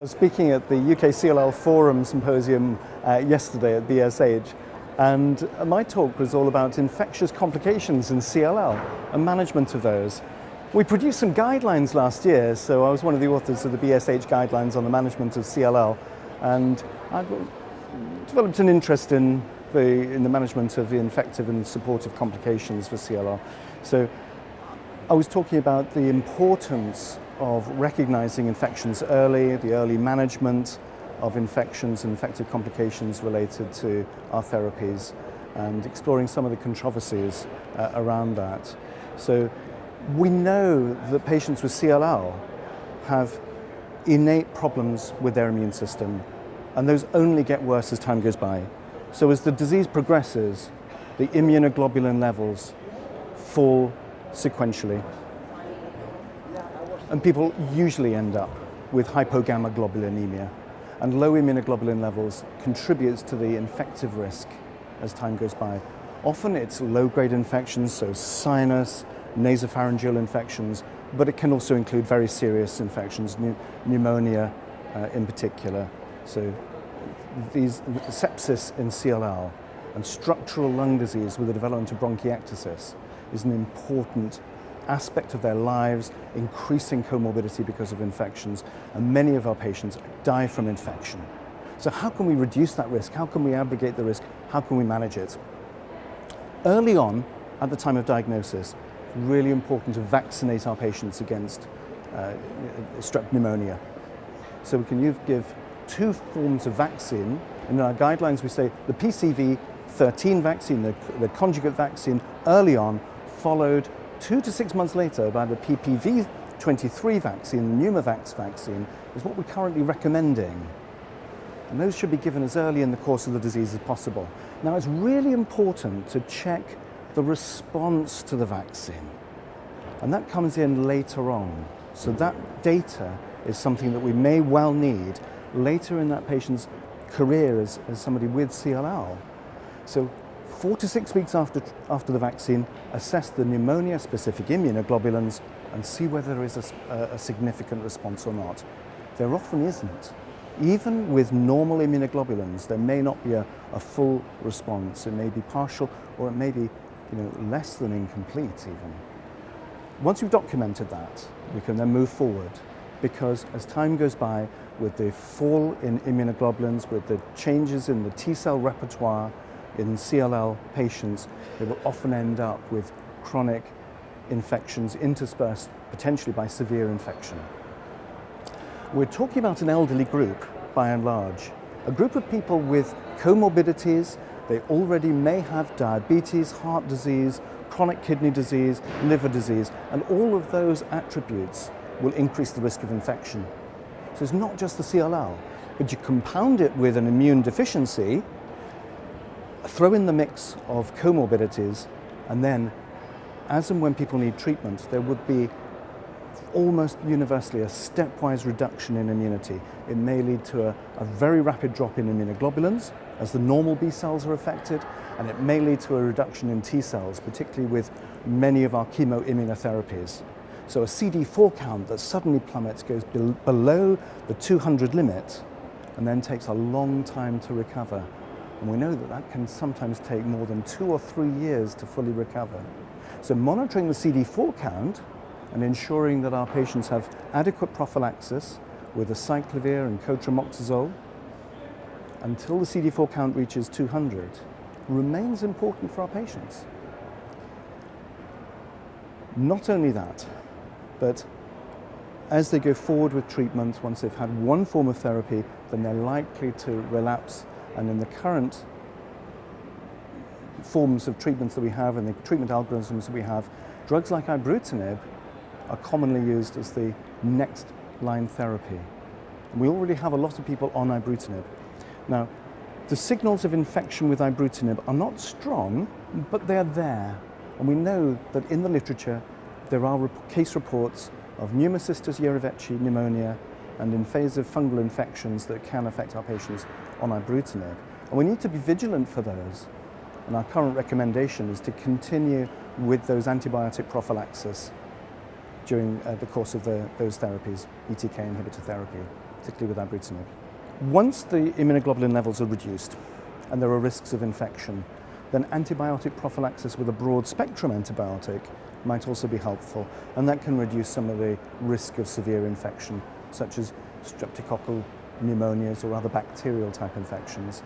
I was speaking at the UK CLL Forum Symposium yesterday at BSH, and my talk was all about infectious complications in CLL and management of those. We produced some guidelines last year, so I was one of the authors of the BSH guidelines on the management of CLL, and I developed an interest in the management of the infective and supportive complications for CLL. So I was talking about the importance of recognizing infections early, the early management of infections and infective complications related to our therapies, and exploring some of the controversies around that. So we know that patients with CLL have innate problems with their immune system, and those only get worse as time goes by. So as the disease progresses, the immunoglobulin levels fall sequentially, and people usually end up with hypogammaglobulinemia, and low immunoglobulin levels contributes to the infective risk as time goes by. Often it's low-grade infections, so sinus, nasopharyngeal infections, but it can also include very serious infections, pneumonia in particular. So these sepsis in CLL and structural lung disease with the development of bronchiectasis is an important aspect of their lives, increasing comorbidity because of infections, and many of our patients die from infection. So how can we reduce that risk? How can we abrogate the risk? How can we manage it? Early on, at the time of diagnosis, really important to vaccinate our patients against strep pneumonia. So we can give two forms of vaccine. In our guidelines we say the PCV13 vaccine, the conjugate vaccine, early on, followed 2 to 6 months later by the PPV23 vaccine, the Pneumovax vaccine, is what we're currently recommending. And those should be given as early in the course of the disease as possible. Now, it's really important to check the response to the vaccine. And that comes in later on. So that data is something that we may well need later in that patient's career as somebody with CLL. So 4 to 6 weeks after the vaccine, assess the pneumonia-specific immunoglobulins and see whether there is a significant response or not. There often isn't. Even with normal immunoglobulins, there may not be a full response. It may be partial, or it may be less than incomplete even. Once we've documented that, we can then move forward, because as time goes by, with the fall in immunoglobulins, with the changes in the T-cell repertoire in CLL patients, they will often end up with chronic infections interspersed potentially by severe infection. We're talking about an elderly group, by and large, a group of people with comorbidities. They already may have diabetes, heart disease, chronic kidney disease, liver disease, and all of those attributes will increase the risk of infection. So it's not just the CLL, but you compound it with an immune deficiency, throw in the mix of comorbidities, and then as and when people need treatment, there would be almost universally a stepwise reduction in immunity. It may lead to a very rapid drop in immunoglobulins as the normal B cells are affected, and it may lead to a reduction in T cells, particularly with many of our chemoimmunotherapies. So a CD4 count that suddenly plummets, goes below the 200 limit, and then takes a long time to recover. And we know that that can sometimes take more than 2 or 3 years to fully recover. So monitoring the CD4 count and ensuring that our patients have adequate prophylaxis with acyclovir and cotrimoxazole until the CD4 count reaches 200 remains important for our patients. Not only that, but as they go forward with treatment, once they've had one form of therapy, then they're likely to relapse. And in the current forms of treatments that we have and the treatment algorithms that we have, drugs like ibrutinib are commonly used as the next line therapy. And we already have a lot of people on ibrutinib. Now, the signals of infection with ibrutinib are not strong, but they're there. And we know that in the literature, there are case reports of pneumocystis jirovecii pneumonia and invasive fungal infections that can affect our patients on ibrutinib. And we need to be vigilant for those. And our current recommendation is to continue with those antibiotic prophylaxis during the course of those therapies, BTK inhibitor therapy. particularly with ibrutinib. Once the immunoglobulin levels are reduced and there are risks of infection, then antibiotic prophylaxis with a broad spectrum antibiotic might also be helpful, and that can reduce some of the risk of severe infection, such as streptococcal pneumonias or other bacterial type infections.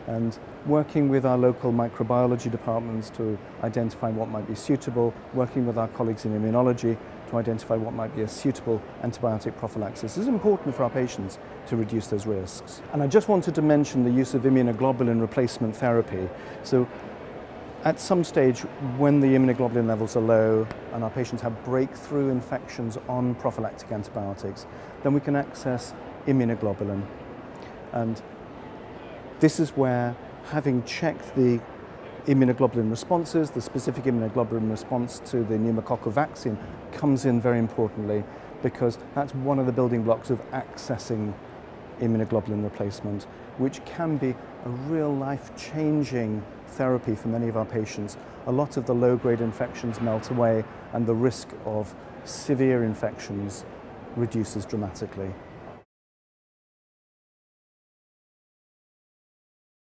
And working with our local microbiology departments to identify what might be suitable, working with our colleagues in immunology to identify what might be a suitable antibiotic prophylaxis is important for our patients to reduce those risks. And I just wanted to mention the use of immunoglobulin replacement therapy. So at some stage, when the immunoglobulin levels are low and our patients have breakthrough infections on prophylactic antibiotics, then we can access immunoglobulin. And this is where, having checked the immunoglobulin responses, the specific immunoglobulin response to the pneumococcal vaccine comes in very importantly, because that's one of the building blocks of accessing immunoglobulin replacement, which can be a real life-changing therapy for many of our patients. A lot of the low-grade infections melt away and the risk of severe infections reduces dramatically.